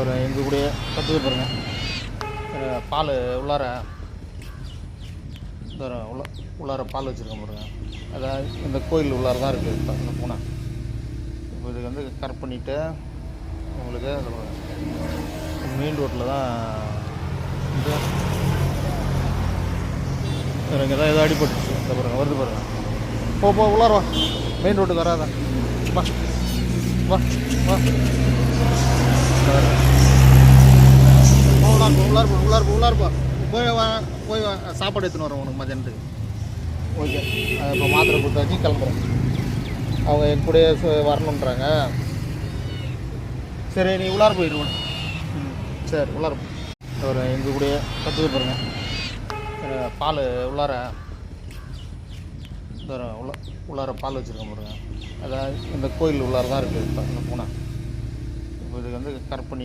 ஒரு எங்கள் கூடயே கற்றுக்க பாருங்க. பால் உள்ளார உள்ளார பால் வச்சுருக்கேன் பாருங்க. அதாவது இந்த கோயில் உள்ளார தான் இருக்குது இப்போ இந்த பூனை. இப்போ இதுக்கு வந்து கரெக்ட் பண்ணிவிட்டு உங்களுக்கு மெயின் ரோட்டில் தான் இந்த இங்கே தான் எதோ அடிபட்டுச்சு. இந்த பாருங்க வருது பாருங்க. போ உள்ளார வா, மெயின் ரோட்டுக்கு வராத, வா வா வா, உள்ளார் போ போய் சாப்பாடு எடுத்துன்னு வரேன் உனக்கு மதியானத்துக்கு. ஓகே, இப்போ மாத்திரை கொடுத்தாச்சு, கிளம்புறேன். அவங்க என் கூடயே வரணுன்றாங்க. சரி, நீ உள்ளார போயிடுவோம். சரி, உள்ளார ஒரு எங்கள் கூடயே கற்றுக்க பாருங்க. பால் உள்ளார உள்ளார பால் வச்சுருக்கேன் பாருங்க. அதாவது இந்த கோயில் உள்ளார தான் இருக்குது இப்போ இந்த பூனை. இப்போ இதுக்கு வந்து கரெக்ட் பண்ணி